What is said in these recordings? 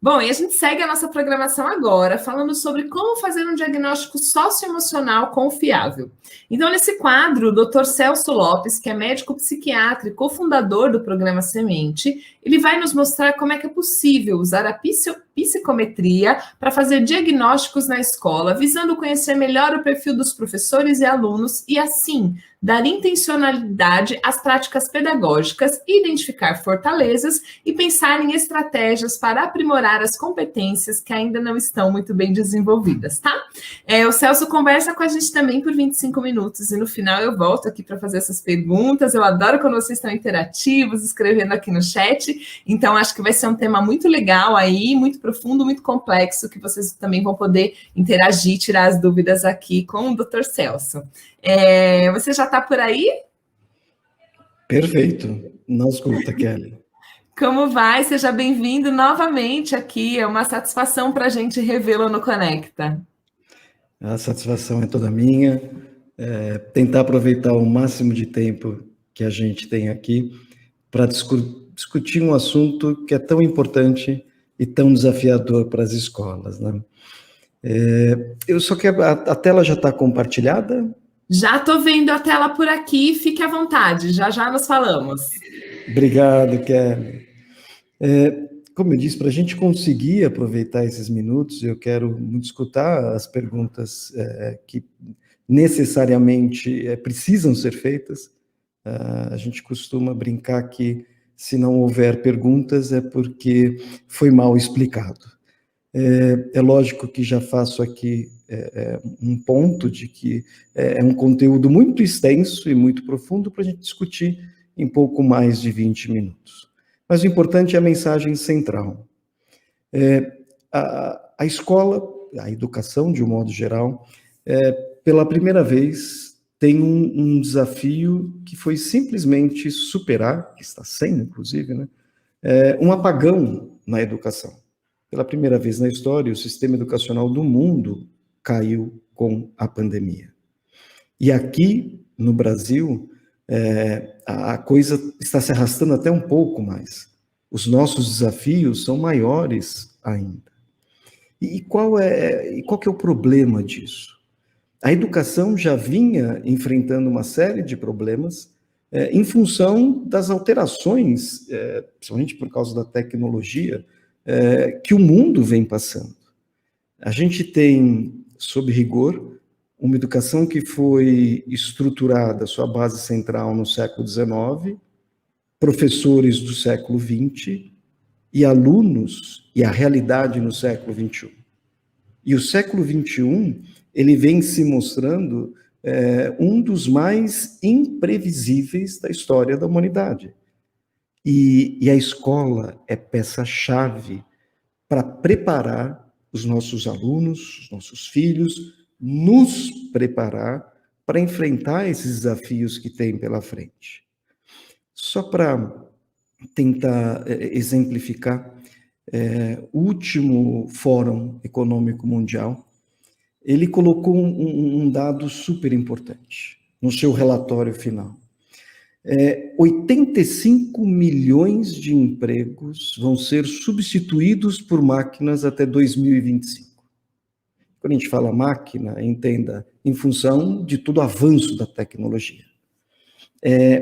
Bom, e a gente segue a nossa programação agora, falando sobre como fazer um diagnóstico socioemocional confiável. Então, nesse quadro, o Dr. Celso Lopes, que é médico psiquiatra e cofundador do programa Semente, ele vai nos mostrar como é que é possível usar a psicometria para fazer diagnósticos na escola, visando conhecer melhor o perfil dos professores e alunos e, assim, dar intencionalidade às práticas pedagógicas, identificar fortalezas e pensar em estratégias para aprimorar as competências que ainda não estão muito bem desenvolvidas, tá? O Celso conversa com a gente também por 25 minutos e no final eu volto aqui para fazer essas perguntas. Eu adoro quando vocês estão interativos, escrevendo aqui no chat, então acho que vai ser um tema muito legal aí, muito profundo, muito complexo, que vocês também vão poder interagir, tirar as dúvidas aqui com o Dr. Celso. Você já está por aí? Perfeito. Na escuta, Kelly. Como vai? Seja bem-vindo novamente aqui. É uma satisfação para a gente revê-lo no Conecta. A satisfação é toda minha. Tentar aproveitar o máximo de tempo que a gente tem aqui para discutir um assunto que é tão importante e tão desafiador para as escolas, né? Eu só quero... A tela já está compartilhada? Já estou vendo a tela por aqui, fique à vontade, já já nos falamos. Obrigado, Kelly. Como eu disse, para a gente conseguir aproveitar esses minutos, eu quero muito escutar as perguntas que necessariamente precisam ser feitas. A gente costuma brincar que se não houver perguntas é porque foi mal explicado. É lógico que já faço aqui um ponto de que é um conteúdo muito extenso e muito profundo para a gente discutir em pouco mais de 20 minutos. Mas o importante é a mensagem central. A escola, a educação de um modo geral, pela primeira vez tem um desafio que foi simplesmente superar, que está sendo inclusive, né, um apagão na educação. Pela primeira vez na história, o sistema educacional do mundo caiu com a pandemia. E aqui, no Brasil, a coisa está se arrastando até um pouco mais. Os nossos desafios são maiores ainda. E qual que é o problema disso? A educação já vinha enfrentando uma série de problemas em função das alterações, principalmente por causa da tecnologia, que o mundo vem passando. A gente tem, sob rigor, uma educação que foi estruturada, sua base central no século XIX, professores do século XX e alunos e a realidade no século XXI. E o século XXI, ele vem se mostrando um dos mais imprevisíveis da história da humanidade. E a escola é peça-chave para preparar os nossos alunos, os nossos filhos, nos preparar para enfrentar esses desafios que tem pela frente. Só para tentar exemplificar, o último Fórum Econômico Mundial, ele colocou um dado super importante no seu relatório final. 85 milhões de empregos vão ser substituídos por máquinas até 2025. Quando a gente fala máquina, entenda, em função de todo o avanço da tecnologia.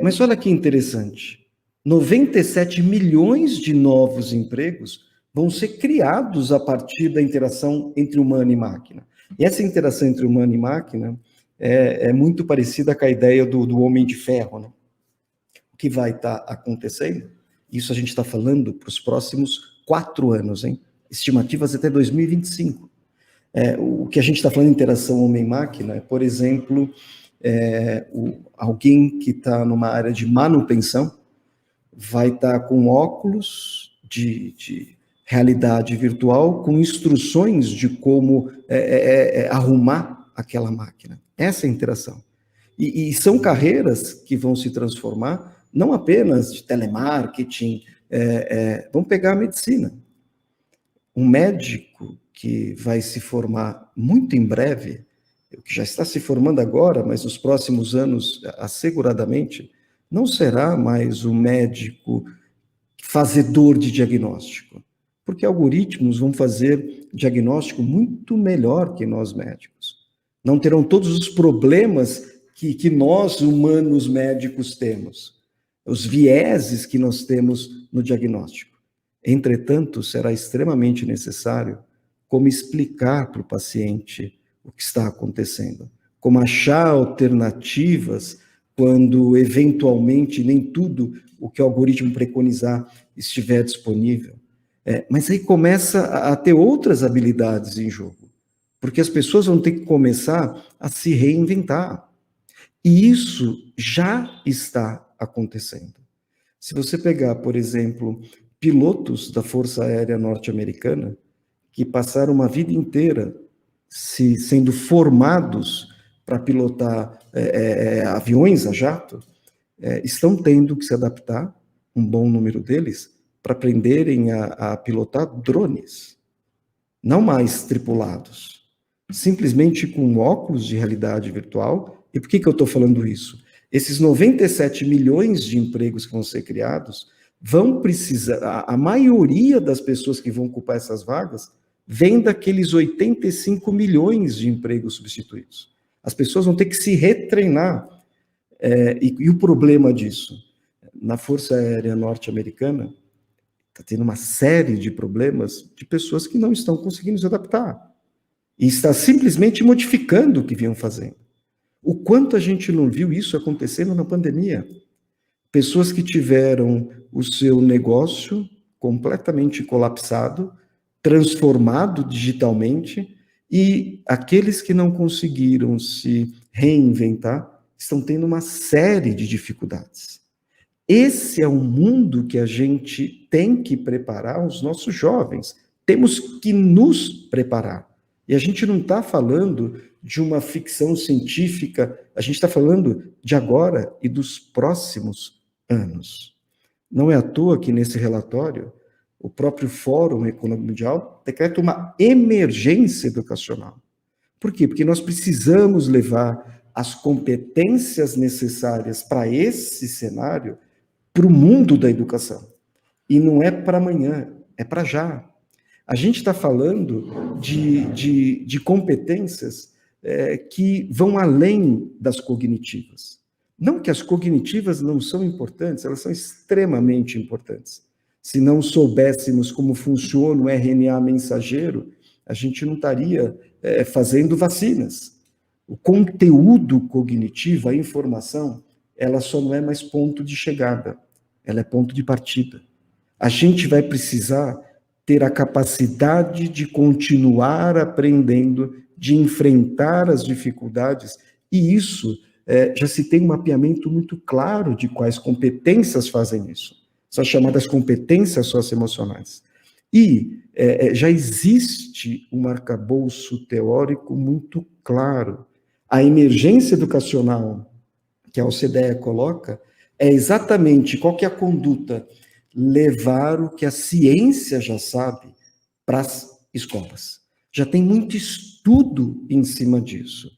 Mas olha que interessante, 97 milhões de novos empregos vão ser criados a partir da interação entre humano e máquina. E essa interação entre humano e máquina é muito parecida com a ideia do Homem de Ferro, né? O que vai estar acontecendo, isso a gente está falando para os próximos 4 anos, hein? Estimativas até 2025. O que a gente está falando de interação homem-máquina é, por exemplo, alguém que está numa área de manutenção vai estar com óculos de realidade virtual, com instruções de como arrumar aquela máquina. Essa é a interação. E são carreiras que vão se transformar não apenas de telemarketing, vamos pegar a medicina. Um médico que vai se formar muito em breve, que já está se formando agora, mas nos próximos anos, asseguradamente, não será mais o médico fazedor de diagnóstico, porque algoritmos vão fazer diagnóstico muito melhor que nós médicos. Não terão todos os problemas que nós, humanos médicos, temos, os vieses que nós temos no diagnóstico. Entretanto, será extremamente necessário como explicar para o paciente o que está acontecendo, como achar alternativas quando, eventualmente, nem tudo o que o algoritmo preconizar estiver disponível. Mas aí começa a ter outras habilidades em jogo, porque as pessoas vão ter que começar a se reinventar. E isso já está acontecendo. Se você pegar, por exemplo, pilotos da Força Aérea Norte-Americana, que passaram uma vida inteira sendo formados para pilotar aviões a jato, estão tendo que se adaptar, um bom número deles, para aprenderem a pilotar drones, não mais tripulados, simplesmente com óculos de realidade virtual. E por que eu estou falando isso? Esses 97 milhões de empregos que vão ser criados vão precisar, a maioria das pessoas que vão ocupar essas vagas vem daqueles 85 milhões de empregos substituídos. As pessoas vão ter que se retreinar. E o problema disso? Na Força Aérea Norte-Americana, está tendo uma série de problemas de pessoas que não estão conseguindo se adaptar. E está simplesmente modificando o que vinham fazendo. O quanto a gente não viu isso acontecendo na pandemia? Pessoas que tiveram o seu negócio completamente colapsado, transformado digitalmente, e aqueles que não conseguiram se reinventar estão tendo uma série de dificuldades. Esse é um mundo que a gente tem que preparar os nossos jovens. Temos que nos preparar. E a gente não está falando de uma ficção científica, a gente está falando de agora e dos próximos anos. Não é à toa que nesse relatório, o próprio Fórum Econômico Mundial decreta uma emergência educacional. Por quê? Porque nós precisamos levar as competências necessárias para esse cenário para o mundo da educação. E não é para amanhã, é para já. A gente está falando de competências que vão além das cognitivas. Não que as cognitivas não são importantes, elas são extremamente importantes. Se não soubéssemos como funciona o RNA mensageiro, a gente não estaria fazendo vacinas. O conteúdo cognitivo, a informação, ela só não é mais ponto de chegada, ela é ponto de partida. A gente vai precisar ter a capacidade de continuar aprendendo, de enfrentar as dificuldades, e isso já se tem um mapeamento muito claro de quais competências fazem isso. São chamadas competências socioemocionais. E já existe um arcabouço teórico muito claro. A emergência educacional que a OCDE coloca é exatamente qual que é a conduta: levar o que a ciência já sabe para as escolas. Já tem muito estudo em cima disso.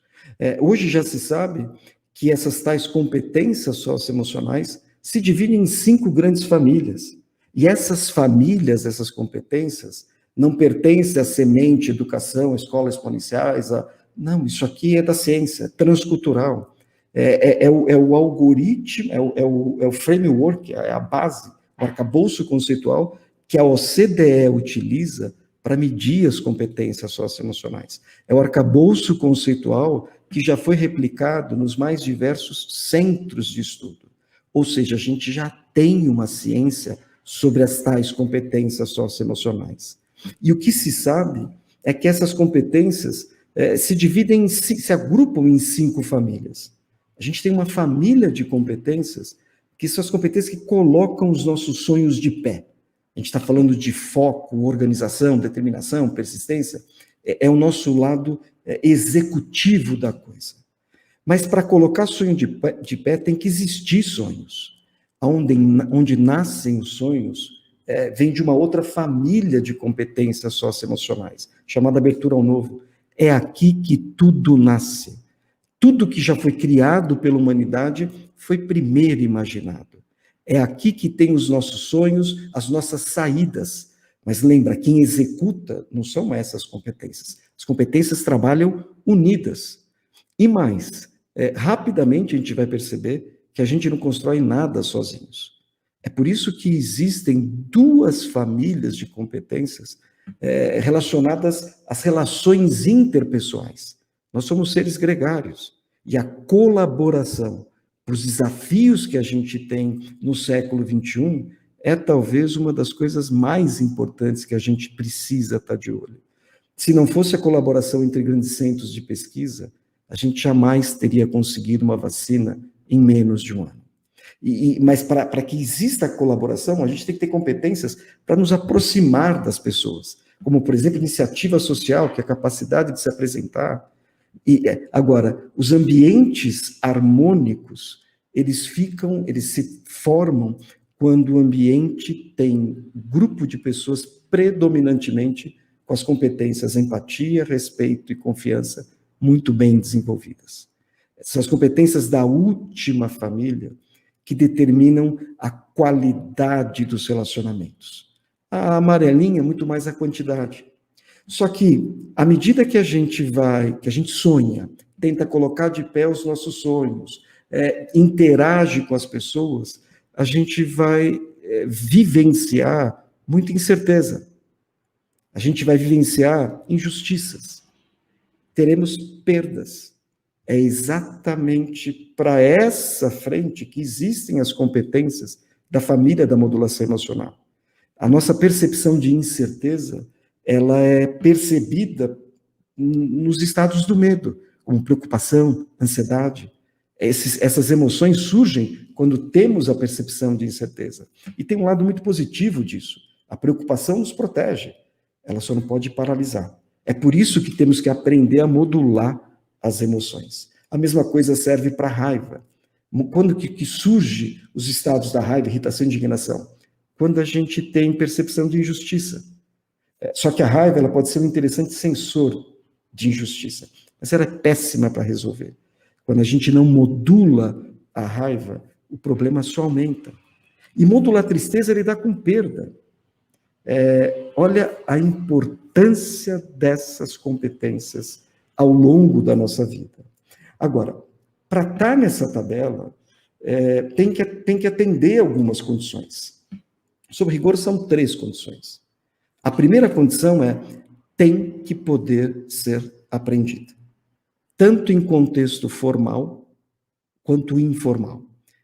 Hoje já se sabe que essas tais competências socioemocionais se dividem em 5 grandes famílias. E essas famílias, essas competências, não pertencem à semente, educação, escolas exponenciais. Não, isso aqui é da ciência, transcultural. É o algoritmo, é o framework, é a base, o arcabouço conceitual que a OCDE utiliza para medir as competências socioemocionais. É o arcabouço conceitual que já foi replicado nos mais diversos centros de estudo. Ou seja, a gente já tem uma ciência sobre as tais competências socioemocionais. E o que se sabe é que essas competências se agrupam em 5 famílias. A gente tem uma família de competências que são as competências que colocam os nossos sonhos de pé. A gente está falando de foco, organização, determinação, persistência. É o nosso lado executivo da coisa. Mas para colocar sonho de pé tem que existir sonhos. Onde nascem os sonhos vem de uma outra família de competências socioemocionais, chamada abertura ao novo. É aqui que tudo nasce. Tudo que já foi criado pela humanidade foi primeiro imaginado. É aqui que tem os nossos sonhos, as nossas saídas. Mas lembra, quem executa não são essas competências. As competências trabalham unidas. E mais, rapidamente a gente vai perceber que a gente não constrói nada sozinhos. É por isso que existem duas famílias de competências relacionadas às relações interpessoais. Nós somos seres gregários. E a colaboração para os desafios que a gente tem no século XXI é talvez uma das coisas mais importantes que a gente precisa estar de olho. Se não fosse a colaboração entre grandes centros de pesquisa, a gente jamais teria conseguido uma vacina em menos de um ano. Mas para que exista a colaboração, a gente tem que ter competências para nos aproximar das pessoas, como, por exemplo, iniciativa social, que é a capacidade de se apresentar. Agora, os ambientes harmônicos, eles se formam quando o ambiente tem grupo de pessoas predominantemente com as competências empatia, respeito e confiança muito bem desenvolvidas. São as competências da última família que determinam a qualidade dos relacionamentos. A amarelinha é muito mais a quantidade. Só que, à medida que a gente sonha, tenta colocar de pé os nossos sonhos, interage com as pessoas, a gente vai vivenciar muita incerteza. A gente vai vivenciar injustiças. Teremos perdas. É exatamente para essa frente que existem as competências da família da modulação emocional. A nossa percepção de incerteza, ela é percebida nos estados do medo, como preocupação, ansiedade. Essas emoções surgem quando temos a percepção de incerteza. E tem um lado muito positivo disso. A preocupação nos protege, ela só não pode paralisar. É por isso que temos que aprender a modular as emoções. A mesma coisa serve para a raiva. Quando que surge os estados da raiva, irritação e indignação? Quando a gente tem percepção de injustiça. Só que a raiva ela pode ser um interessante sensor de injustiça, mas ela é péssima para resolver. Quando a gente não modula a raiva, o problema só aumenta. E modular a tristeza é lidar com perda. Olha a importância dessas competências ao longo da nossa vida. Agora, para estar nessa tabela, tem que atender algumas condições. Sob rigor, são 3 condições. A primeira condição tem que poder ser aprendida, tanto em contexto formal quanto informal.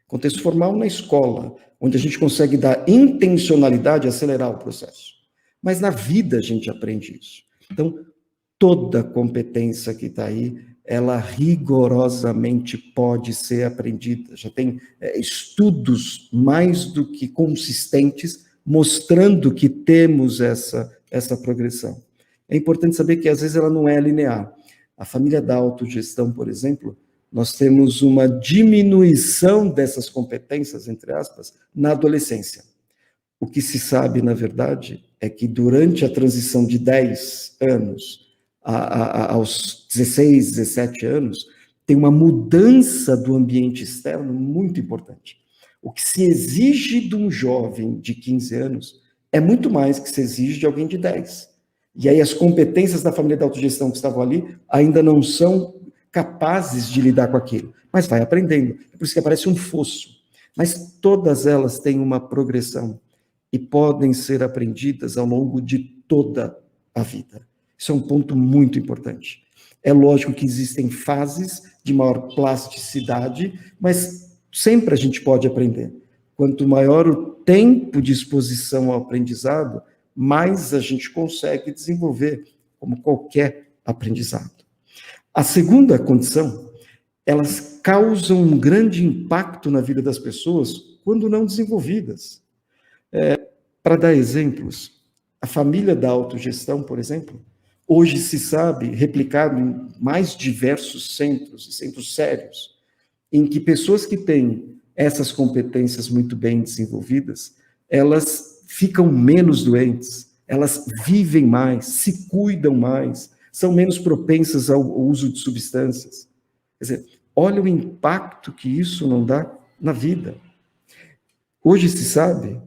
Contexto formal na escola, onde a gente consegue dar intencionalidade e acelerar o processo. Mas na vida a gente aprende isso. Então, toda competência que está aí, ela rigorosamente pode ser aprendida. Já tem estudos mais do que consistentes mostrando que temos essa progressão. É importante saber que às vezes ela não é linear. A família da autogestão, por exemplo, nós temos uma diminuição dessas competências, entre aspas, na adolescência. O que se sabe, na verdade, é que durante a transição de 10 anos aos 16, 17 anos, tem uma mudança do ambiente externo muito importante. O que se exige de um jovem de 15 anos é muito mais que se exige de alguém de 10. E aí as competências da família da autogestão que estavam ali ainda não são capazes de lidar com aquilo, mas vai aprendendo. É por isso que aparece um fosso. Mas todas elas têm uma progressão e podem ser aprendidas ao longo de toda a vida. Isso é um ponto muito importante. É lógico que existem fases de maior plasticidade, mas sempre a gente pode aprender. Quanto maior o tempo de exposição ao aprendizado, mais a gente consegue desenvolver, como qualquer aprendizado. A segunda condição, elas causam um grande impacto na vida das pessoas quando não desenvolvidas. Para dar exemplos, a família da autogestão, por exemplo, hoje se sabe, replicado em mais diversos centros, centros sérios, em que pessoas que têm essas competências muito bem desenvolvidas, elas ficam menos doentes, elas vivem mais, se cuidam mais, são menos propensas ao uso de substâncias. Quer dizer, olha o impacto que isso não dá na vida. Hoje se sabe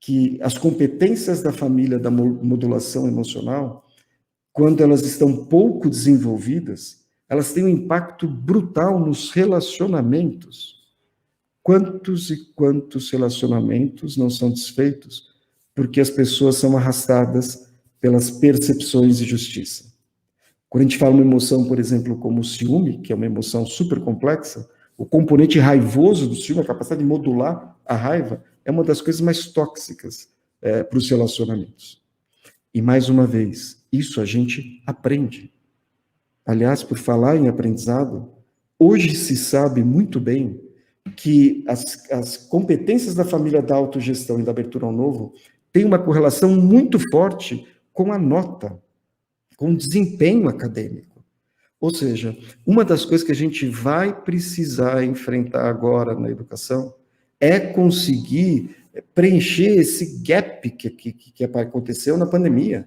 que as competências da família da modulação emocional, quando elas estão pouco desenvolvidas, elas têm um impacto brutal nos relacionamentos. Quantos e quantos relacionamentos não são desfeitos porque as pessoas são arrastadas pelas percepções de justiça? Quando a gente fala uma emoção, por exemplo, como o ciúme, que é uma emoção super complexa, o componente raivoso do ciúme, a capacidade de modular a raiva, é uma das coisas mais tóxicas para os relacionamentos. E, mais uma vez, isso a gente aprende. Aliás, por falar em aprendizado, hoje se sabe muito bem que as competências da família da autogestão e da abertura ao novo têm uma correlação muito forte com a nota, com o desempenho acadêmico. Ou seja, uma das coisas que a gente vai precisar enfrentar agora na educação é conseguir preencher esse gap que aconteceu na pandemia.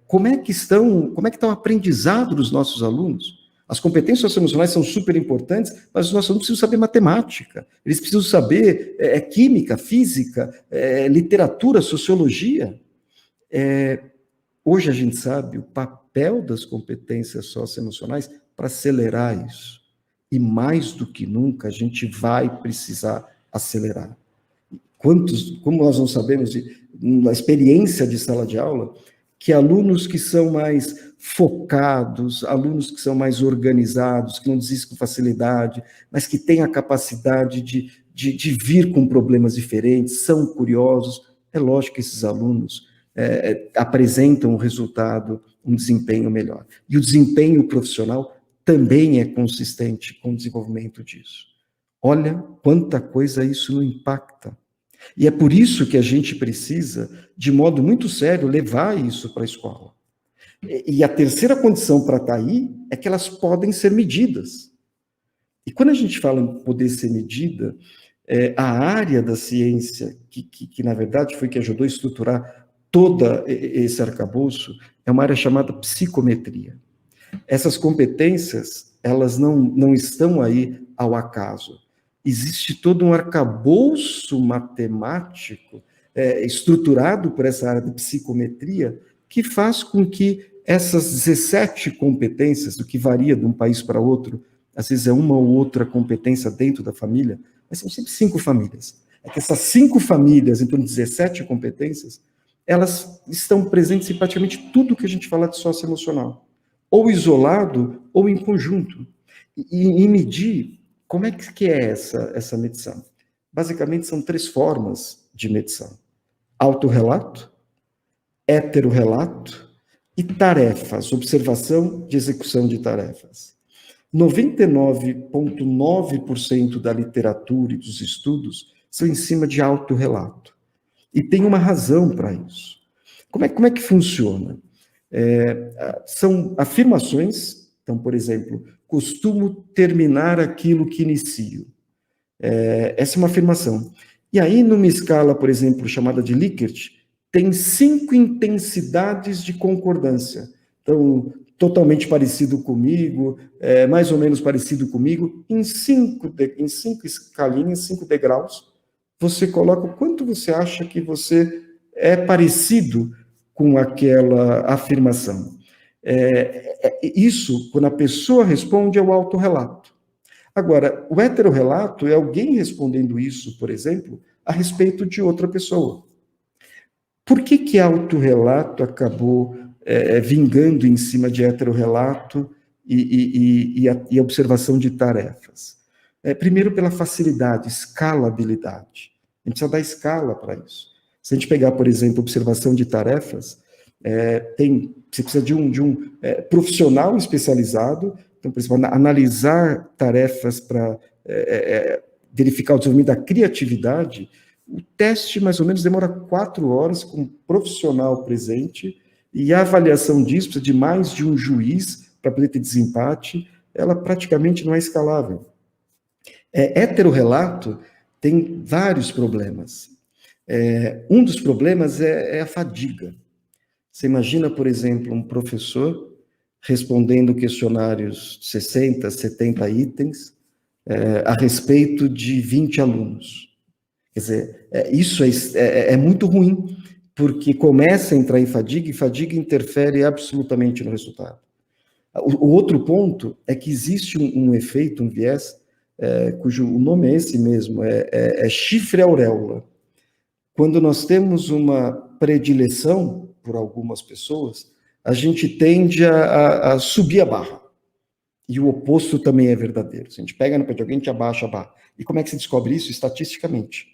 Como é que está o aprendizado dos nossos alunos? As competências socioemocionais são super importantes, mas os nossos alunos precisam saber matemática, eles precisam saber química, física, literatura, sociologia. Hoje a gente sabe o papel das competências socioemocionais para acelerar isso. E mais do que nunca, a gente vai precisar acelerar. Como nós não sabemos, na experiência de sala de aula, que alunos que são mais focados, alunos que são mais organizados, que não desistem com facilidade, mas que têm a capacidade de vir com problemas diferentes, são curiosos, é lógico que esses alunos apresentam um resultado, um desempenho melhor. E o desempenho profissional também é consistente com o desenvolvimento disso. Olha quanta coisa isso não impacta. E é por isso que a gente precisa, de modo muito sério, levar isso para a escola. E a terceira condição para estar aí é que elas podem ser medidas. E quando a gente fala em poder ser medida, a área da ciência, que na verdade foi que ajudou a estruturar todo esse arcabouço, é uma área chamada psicometria. Essas competências, elas não estão aí ao acaso. Existe todo um arcabouço matemático estruturado por essa área de psicometria que faz com que essas 17 competências, do que varia de um país para outro, às vezes é uma ou outra competência dentro da família, mas são sempre 5 famílias. É que essas 5 famílias, em torno de 17 competências, elas estão presentes em praticamente tudo que a gente fala de socioemocional, ou isolado ou em conjunto. E medir, como é que é essa medição? Basicamente, são 3 formas de medição: autorrelato, heterorrelato e tarefas, observação de execução de tarefas. 99,9% da literatura e dos estudos são em cima de autorrelato. E tem uma razão para isso. Como é que funciona? São afirmações. Então, por exemplo, costumo terminar aquilo que inicio. Essa é uma afirmação. E aí, numa escala, por exemplo, chamada de Likert, tem 5 intensidades de concordância. Então, totalmente parecido comigo, mais ou menos parecido comigo, em 5 escalinhas, 5 degraus, você coloca o quanto você acha que você é parecido com aquela afirmação. Isso, quando a pessoa responde, é o autorrelato. Agora, o heterorrelato é alguém respondendo isso, por exemplo, a respeito de outra pessoa. Por que autorrelato acabou vingando em cima de heterorrelato e a observação de tarefas? Primeiro, pela facilidade, escalabilidade. A gente precisa dar escala para isso. Se a gente pegar, por exemplo, observação de tarefas, você precisa de um profissional especializado. Então, por exemplo, analisar tarefas para verificar o desenvolvimento da criatividade. O teste, mais ou menos, demora 4 horas com um profissional presente, e a avaliação disso precisa de mais de um juiz para poder ter desempate. Ela praticamente não é escalável. Heterorrelato tem vários problemas. Um dos problemas é a fadiga. Você imagina, por exemplo, um professor respondendo questionários de 60, 70 itens, a respeito de 20 alunos. Quer dizer, isso é muito ruim, porque começa a entrar em fadiga, e fadiga interfere absolutamente no resultado. O outro ponto é que existe um efeito, um viés, cujo o nome é esse mesmo, chifre auréola. Quando nós temos uma predileção por algumas pessoas, a gente tende a subir a barra. E o oposto também é verdadeiro. Se a gente pega no pé de alguém, a gente abaixa a barra. E como é que se descobre isso? Estatisticamente.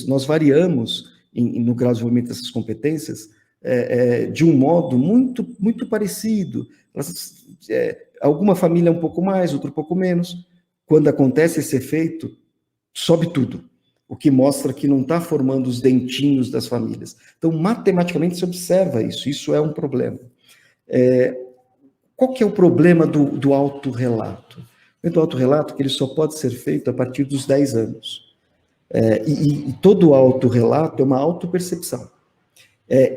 Nós variamos no grau de desenvolvimento dessas competências de um modo muito, muito parecido. Alguma família um pouco mais, outra um pouco menos. Quando acontece esse efeito, sobe tudo, o que mostra que não está formando os dentinhos das famílias. Então, matematicamente, se observa isso é um problema. Qual que é o problema do autorrelato? O autorrelato é que ele só pode ser feito a partir dos 10 anos. E todo autorrelato é uma autopercepção.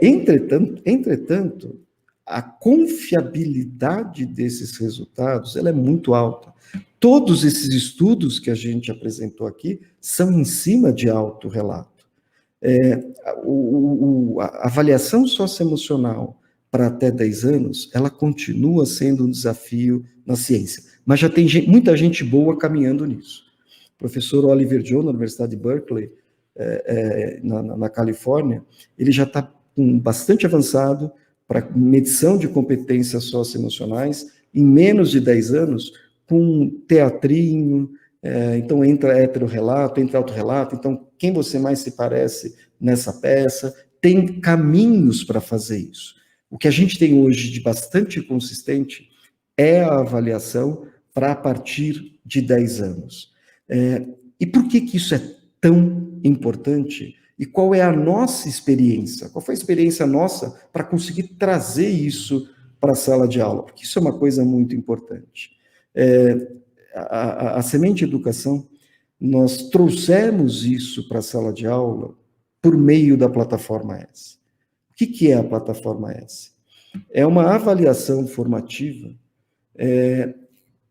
Entretanto, a confiabilidade desses resultados ela é muito alta. Todos esses estudos que a gente apresentou aqui são em cima de autorrelato. A avaliação socioemocional para até 10 anos, ela continua sendo um desafio na ciência. Mas já tem muita gente boa caminhando nisso. O professor Oliver Jones, na Universidade de Berkeley, na Califórnia, ele já está bastante avançado para medição de competências socioemocionais em menos de 10 anos, com um teatrinho, então entra heterorrelato, entra autorrelato, então quem você mais se parece nessa peça, tem caminhos para fazer isso. O que a gente tem hoje de bastante consistente é a avaliação para a partir de 10 anos. E por que isso é tão importante? E qual é a nossa experiência? Qual foi a experiência nossa para conseguir trazer isso para a sala de aula? Porque isso é uma coisa muito importante. A Semente Educação, nós trouxemos isso para a sala de aula por meio da plataforma S. O que é a plataforma S? É uma avaliação formativa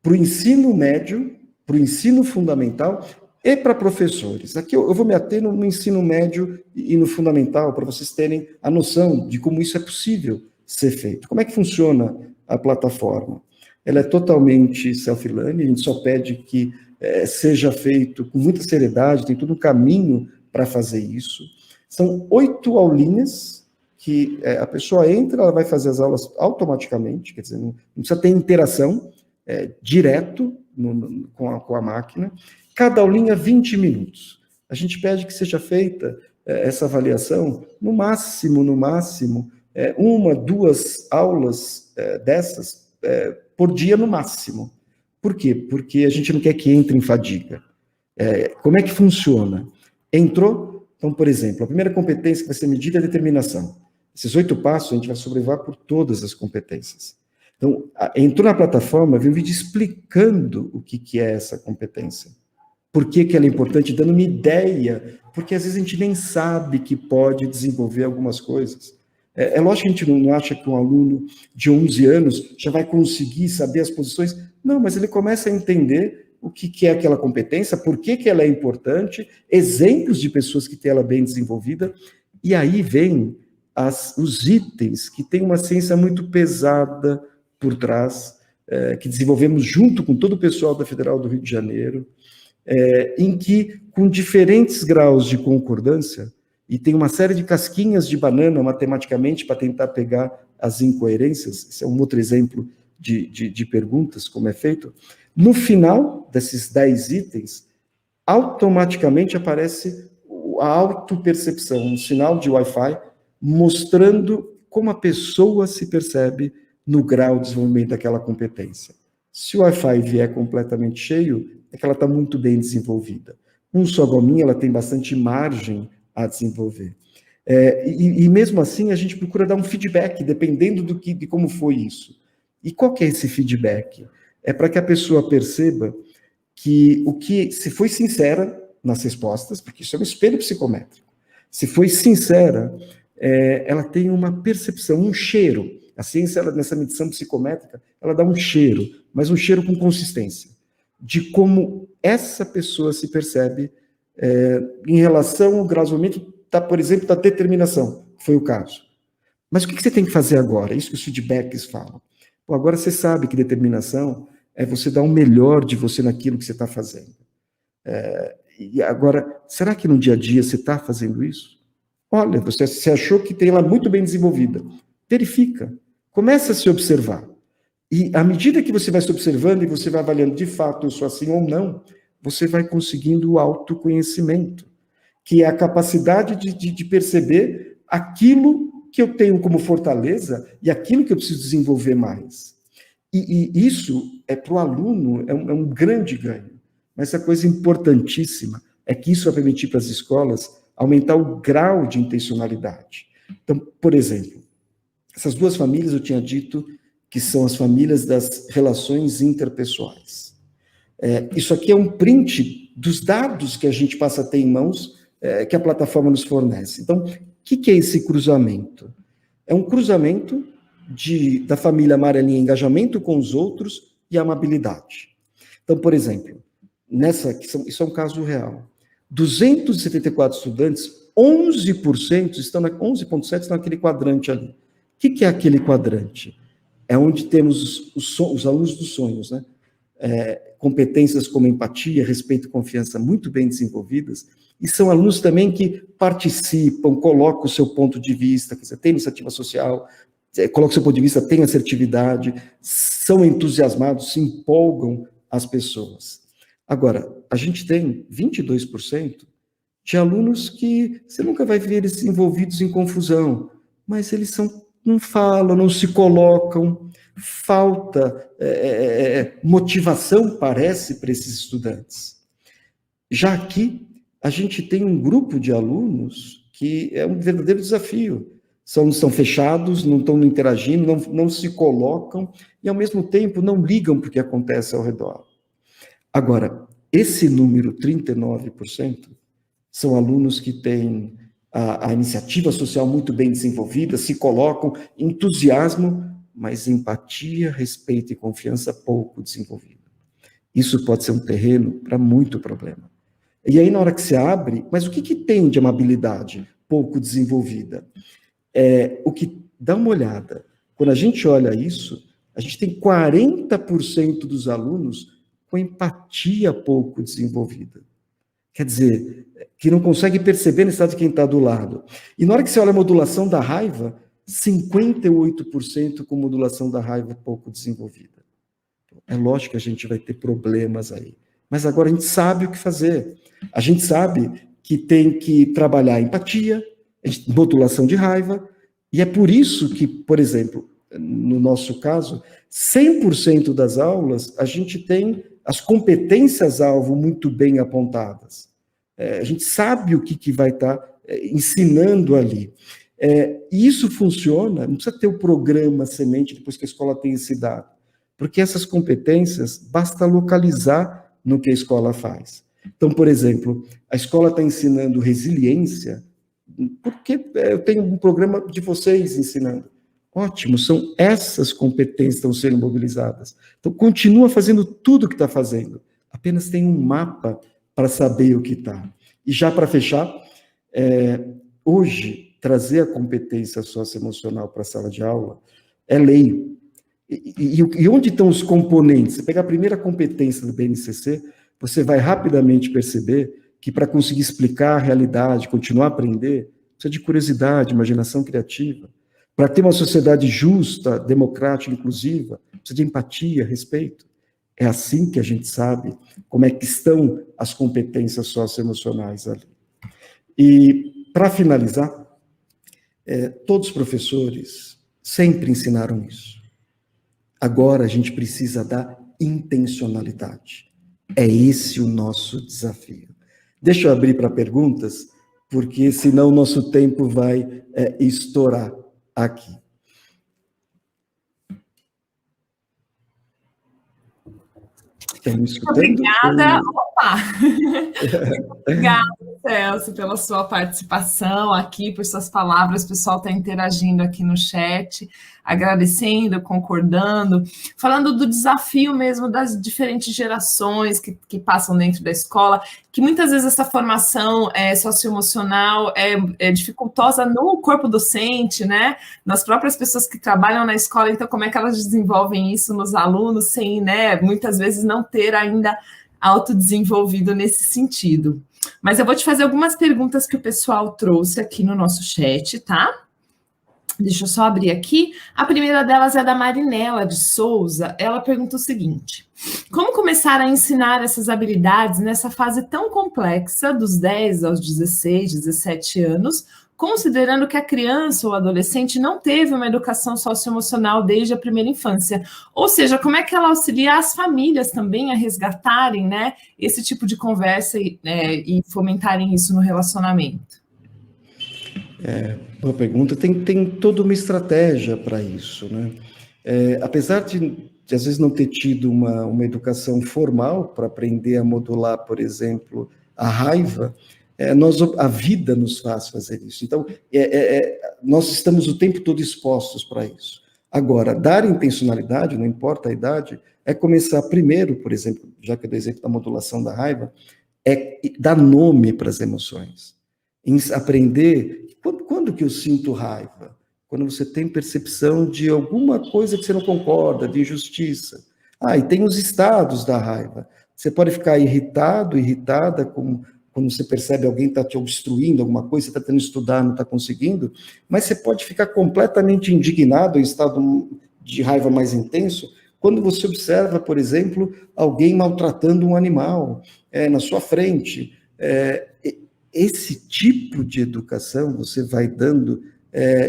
para o ensino médio, para o ensino fundamental e para professores. Aqui eu vou me ater no ensino médio e no fundamental, para vocês terem a noção de como isso é possível ser feito. Como é que funciona a plataforma? Ela é totalmente self-learning, a gente só pede que seja feito com muita seriedade, tem todo um caminho para fazer isso. São 8 aulinhas que a pessoa entra, ela vai fazer as aulas automaticamente, quer dizer, não precisa ter interação direto com a máquina. Cada aulinha, 20 minutos. A gente pede que seja feita essa avaliação, no máximo, 1, 2 aulas dessas por dia, no máximo. Por quê? Porque a gente não quer que entre em fadiga. Como é que funciona? Entrou, então, por exemplo, a primeira competência que vai ser medida é a determinação. Esses 8 passos, a gente vai sobrevoar por todas as competências. Então, entrou na plataforma, viu um vídeo explicando o que é essa competência. Por que ela é importante, dando uma ideia, porque às vezes a gente nem sabe que pode desenvolver algumas coisas. Lógico que a gente não acha que um aluno de 11 anos já vai conseguir saber as posições, não, mas ele começa a entender o que é aquela competência, por que ela é importante, exemplos de pessoas que têm ela bem desenvolvida, e aí vem os itens que tem uma ciência muito pesada por trás, que desenvolvemos junto com todo o pessoal da Federal do Rio de Janeiro, em que, com diferentes graus de concordância, e tem uma série de casquinhas de banana matematicamente para tentar pegar as incoerências, esse é um outro exemplo de perguntas, como é feito, no final desses 10 itens, automaticamente aparece a autopercepção, um sinal de Wi-Fi, mostrando como a pessoa se percebe no grau de desenvolvimento daquela competência. Se o Wi-Fi vier completamente cheio, é que ela está muito bem desenvolvida. Com só gominha, ela tem bastante margem a desenvolver. E mesmo assim, a gente procura dar um feedback, dependendo de como foi isso. E qual que é esse feedback? É para que a pessoa perceba que se foi sincera nas respostas, porque isso é um espelho psicométrico, se foi sincera, ela tem uma percepção, um cheiro. A ciência, nessa medição psicométrica, ela dá um cheiro, mas um cheiro com consistência. de como essa pessoa se percebe em relação ao graduamento, por exemplo, da determinação, que foi o caso. Mas o que você tem que fazer agora? Isso que os feedbacks falam. Pô, agora você sabe que determinação é você dar o melhor de você naquilo que você está fazendo. E agora, será que no dia a dia você está fazendo isso? Olha, você achou que tem ela muito bem desenvolvida. Verifica. Começa a se observar. E à medida que você vai se observando e você vai avaliando de fato eu sou assim ou não, você vai conseguindo o autoconhecimento, que é a capacidade de perceber aquilo que eu tenho como fortaleza e aquilo que eu preciso desenvolver mais. E isso para o aluno é um grande ganho. Mas a coisa importantíssima é que isso vai permitir para as escolas aumentar o grau de intencionalidade. Então, por exemplo, essas duas famílias eu tinha dito que são as famílias das relações interpessoais. Isso aqui é um print dos dados que a gente passa a ter em mãos, que a plataforma nos fornece. Então, o que é esse cruzamento? É um cruzamento da família amarelinha, engajamento com os outros e amabilidade. Então, por exemplo, isso é um caso real. 274 estudantes, 11% 11,7% estão naquele quadrante ali. O que é aquele quadrante? É onde temos os alunos dos sonhos, né? Competências como empatia, respeito e confiança muito bem desenvolvidas, e são alunos também que participam, colocam o seu ponto de vista, quer dizer, tem iniciativa social, colocam o seu ponto de vista, tem assertividade, são entusiasmados, se empolgam as pessoas. Agora, a gente tem 22% de alunos que você nunca vai ver eles envolvidos em confusão, mas eles não falam, não se colocam, falta motivação, parece, para esses estudantes. Já aqui, a gente tem um grupo de alunos que é um verdadeiro desafio. São fechados, não estão interagindo, não se colocam e, ao mesmo tempo, não ligam para o que acontece ao redor. Agora, esse número, 39%, são alunos que têm a iniciativa social muito bem desenvolvida, se colocam, entusiasmo, mas empatia, respeito e confiança pouco desenvolvida. Isso pode ser um terreno para muito problema. E aí, na hora que você abre, mas o que tem de amabilidade pouco desenvolvida? Dá uma olhada. Quando a gente olha isso, a gente tem 40% dos alunos com empatia pouco desenvolvida. Quer dizer, que não consegue perceber a necessidade de quem está do lado. E na hora que você olha a modulação da raiva, 58% com modulação da raiva pouco desenvolvida. É lógico que a gente vai ter problemas aí. Mas agora a gente sabe o que fazer. A gente sabe que tem que trabalhar empatia, modulação de raiva, e é por isso que, por exemplo, no nosso caso, 100% das aulas, a gente tem as competências-alvo muito bem apontadas. A gente sabe o que vai estar ensinando ali. E isso funciona, não precisa ter o programa semente depois que a escola tem esse dado, porque essas competências, basta localizar no que a escola faz. Então, por exemplo, a escola está ensinando resiliência, porque eu tenho um programa de vocês ensinando. Ótimo, são essas competências que estão sendo mobilizadas. Então, continua fazendo tudo o que está fazendo. Apenas tem um mapa para saber o que está. E já para fechar, hoje, trazer a competência socioemocional para a sala de aula é lei. E onde estão os componentes? Você pegar a primeira competência do BNCC, você vai rapidamente perceber que para conseguir explicar a realidade, continuar a aprender, precisa de curiosidade, imaginação criativa. Para ter uma sociedade justa, democrática, inclusiva, precisa de empatia, respeito. É assim que a gente sabe como é que estão as competências socioemocionais ali. E, para finalizar, todos os professores sempre ensinaram isso. Agora a gente precisa da intencionalidade. É esse o nosso desafio. Deixa eu abrir para perguntas, porque senão o nosso tempo vai estourar aqui. Estão me escutando? Obrigada. Opa! Obrigada, Celso, pela sua participação aqui, por suas palavras. O pessoal está interagindo aqui no chat. agradecendo, concordando, falando do desafio mesmo das diferentes gerações que passam dentro da escola, que muitas vezes essa formação socioemocional é dificultosa no corpo docente, né? Nas próprias pessoas que trabalham na escola, então como é que elas desenvolvem isso nos alunos sem, né, muitas vezes não ter ainda autodesenvolvido nesse sentido. Mas eu vou te fazer algumas perguntas que o pessoal trouxe aqui no nosso chat, tá? Deixa eu só abrir aqui. A primeira delas é da Marinela de Souza. Ela pergunta o seguinte: como começar a ensinar essas habilidades nessa fase tão complexa, dos 10 aos 16, 17 anos, considerando que a criança ou adolescente não teve uma educação socioemocional desde a primeira infância? Ou seja, como é que ela auxilia as famílias também a resgatarem, né, esse tipo de conversa e fomentarem isso no relacionamento? Boa pergunta. Tem toda uma estratégia para isso, né? Apesar de às vezes não ter tido uma educação formal para aprender a modular, por exemplo, a raiva, a vida nos faz fazer isso. Então, nós estamos o tempo todo expostos para isso. Agora, dar intencionalidade, não importa a idade, é começar primeiro, por exemplo, já que eu dei exemplo da modulação da raiva, é dar nome para as emoções. Aprender. Quando que eu sinto raiva? Quando você tem percepção de alguma coisa que você não concorda, de injustiça. E tem os estados da raiva. Você pode ficar irritado, irritada, quando você percebe alguém está te obstruindo alguma coisa, você está tentando estudar, não está conseguindo, mas você pode ficar completamente indignado, em estado de raiva mais intenso, quando você observa, por exemplo, alguém maltratando um animal na sua frente. Esse tipo de educação você vai dando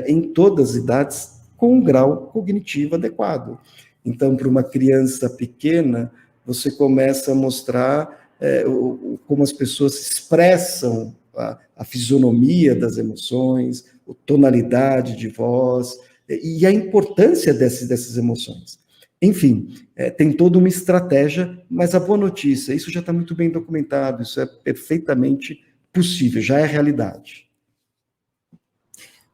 em todas as idades com um grau cognitivo adequado. Então, para uma criança pequena, você começa a mostrar como as pessoas expressam a fisionomia das emoções, a tonalidade de voz e a importância dessas emoções. Enfim, tem toda uma estratégia, mas a boa notícia, isso já está muito bem documentado, isso é perfeitamente possível, já é realidade.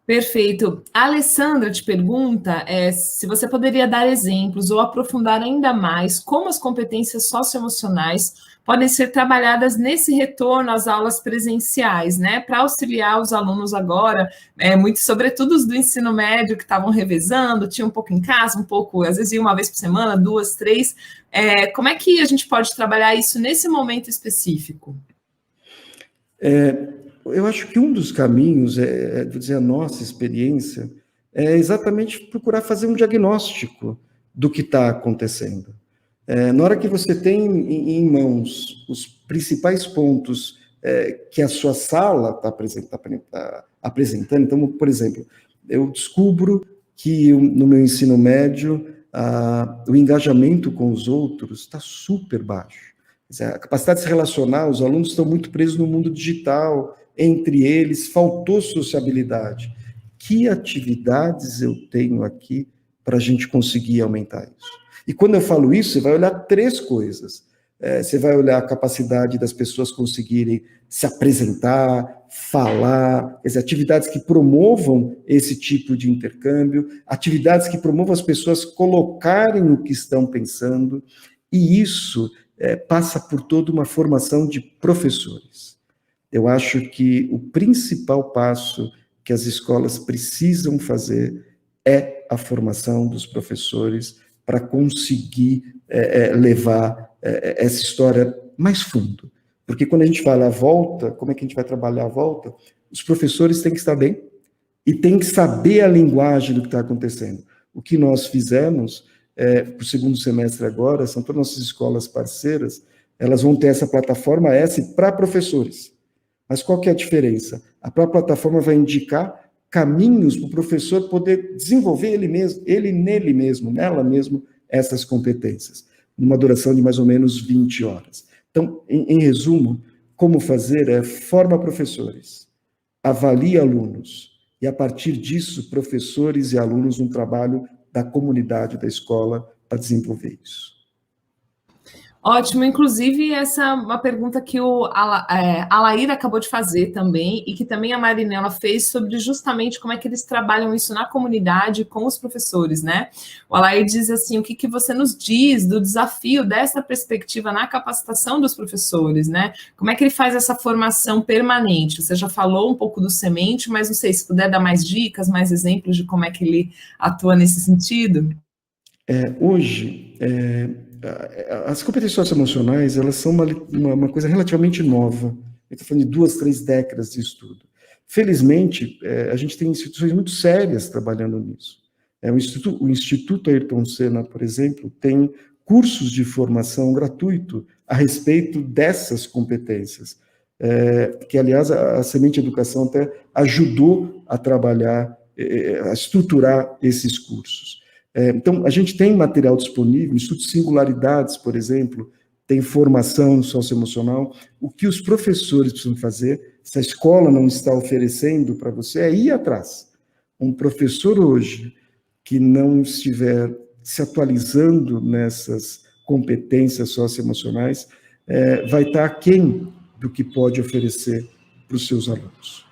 Perfeito. A Alessandra te pergunta se você poderia dar exemplos ou aprofundar ainda mais como as competências socioemocionais podem ser trabalhadas nesse retorno às aulas presenciais, né, para auxiliar os alunos agora, muito, sobretudo os do ensino médio que estavam revezando, tinha um pouco em casa, um pouco, às vezes ia uma vez por semana, 2, 3. Como é que a gente pode trabalhar isso nesse momento específico? Eu acho que um dos caminhos, vou dizer, a nossa experiência, é exatamente procurar fazer um diagnóstico do que está acontecendo. Na hora que você tem em mãos os principais pontos que a sua sala está apresentando, então, por exemplo, eu descubro que no meu ensino médio o engajamento com os outros está super baixo. A capacidade de se relacionar, os alunos estão muito presos no mundo digital, entre eles, faltou sociabilidade. Que atividades eu tenho aqui para a gente conseguir aumentar isso? E quando eu falo isso, você vai olhar 3 coisas. Você vai olhar a capacidade das pessoas conseguirem se apresentar, falar, quer dizer, atividades que promovam esse tipo de intercâmbio, atividades que promovam as pessoas colocarem o que estão pensando, e isso passa por toda uma formação de professores. Eu acho que o principal passo que as escolas precisam fazer é a formação dos professores para conseguir levar essa história mais fundo. Porque quando a gente fala a volta, como é que a gente vai trabalhar a volta? Os professores têm que estar bem e têm que saber a linguagem do que está acontecendo. O que nós fizemos para o segundo semestre agora, são todas nossas escolas parceiras, elas vão ter essa plataforma S para professores. Mas qual que é a diferença? A própria plataforma vai indicar caminhos para o professor poder desenvolver ele nele mesmo, nela mesmo, essas competências, numa duração de mais ou menos 20 horas. Então, em resumo, como fazer forma professores, avalie alunos, e a partir disso, professores e alunos no trabalho da comunidade da escola para desenvolver isso. Ótimo, inclusive essa é uma pergunta que a Laíra acabou de fazer também, e que também a Marinela fez sobre justamente como é que eles trabalham isso na comunidade com os professores, né? O Alair diz assim, o que, que você nos diz do desafio dessa perspectiva na capacitação dos professores, né? Como é que ele faz essa formação permanente? Você já falou um pouco do semente, mas não sei se puder dar mais dicas, mais exemplos de como é que ele atua nesse sentido. Hoje, as competências socioemocionais, elas são uma coisa relativamente nova. Eu estou falando de 2, 3 décadas de estudo. Felizmente, a gente tem instituições muito sérias trabalhando nisso. O Instituto Ayrton Senna, por exemplo, tem cursos de formação gratuito a respeito dessas competências, que, aliás, a Semente Educação até ajudou a trabalhar, a estruturar esses cursos. Então, a gente tem material disponível, o Instituto Singularidades, por exemplo, tem formação socioemocional. O que os professores precisam fazer, se a escola não está oferecendo para você, é ir atrás. Um professor hoje que não estiver se atualizando nessas competências socioemocionais, vai estar aquém do que pode oferecer para os seus alunos.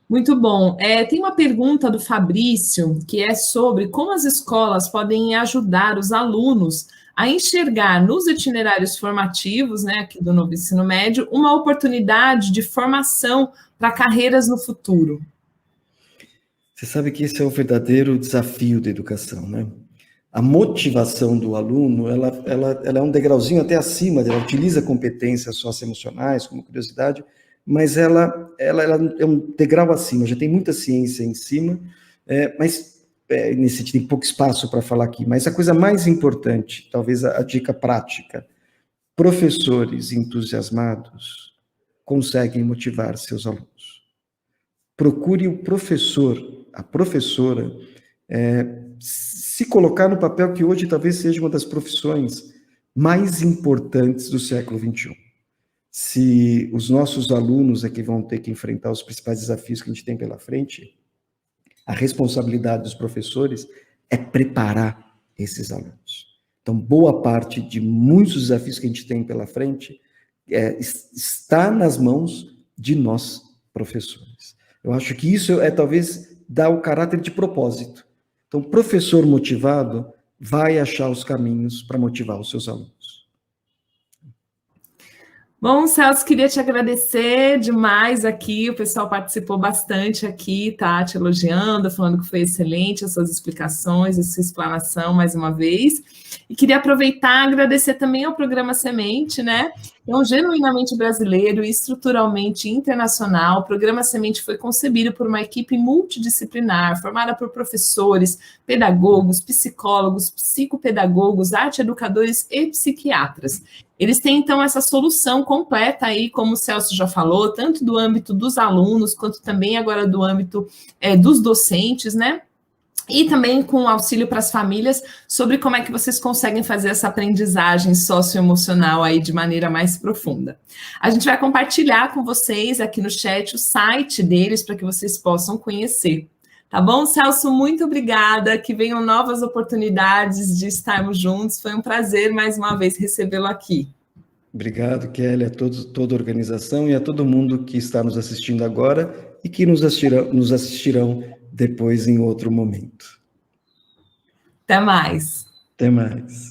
Muito bom. Tem uma pergunta do Fabrício, que é sobre como as escolas podem ajudar os alunos a enxergar nos itinerários formativos, né, aqui do novo ensino médio, uma oportunidade de formação para carreiras no futuro. Você sabe que esse é o verdadeiro desafio da educação, né? A motivação do aluno, ela é um degrauzinho até acima, ela utiliza competências socioemocionais, como curiosidade, mas ela é um degrau acima, já tem muita ciência em cima, mas nesse sentido tem pouco espaço para falar aqui, mas a coisa mais importante, talvez a dica prática, professores entusiasmados conseguem motivar seus alunos. Procure o professor, a professora, se colocar no papel que hoje talvez seja uma das profissões mais importantes do século XXI. Se os nossos alunos é que vão ter que enfrentar os principais desafios que a gente tem pela frente, a responsabilidade dos professores é preparar esses alunos. Então, boa parte de muitos desafios que a gente tem pela frente está nas mãos de nós, professores. Eu acho que isso talvez dá o caráter de propósito. Então, o professor motivado vai achar os caminhos para motivar os seus alunos. Bom, Celso, queria te agradecer demais aqui, o pessoal participou bastante aqui, tá te elogiando, falando que foi excelente as suas explicações, a sua explanação mais uma vez, e queria aproveitar e agradecer também ao programa Semente, né, é um genuinamente brasileiro e estruturalmente internacional. O programa Semente foi concebido por uma equipe multidisciplinar, formada por professores, pedagogos, psicólogos, psicopedagogos, arte-educadores e psiquiatras. Eles têm, então, essa solução completa aí, como o Celso já falou, tanto do âmbito dos alunos, quanto também agora do âmbito dos docentes, né? E também com auxílio para as famílias, sobre como é que vocês conseguem fazer essa aprendizagem socioemocional aí de maneira mais profunda. A gente vai compartilhar com vocês aqui no chat o site deles, para que vocês possam conhecer. Tá bom, Celso? Muito obrigada, que venham novas oportunidades de estarmos juntos. Foi um prazer, mais uma vez, recebê-lo aqui. Obrigado, Kelly, a toda a organização e a todo mundo que está nos assistindo agora e que nos assistirão depois em outro momento. Até mais. Até mais.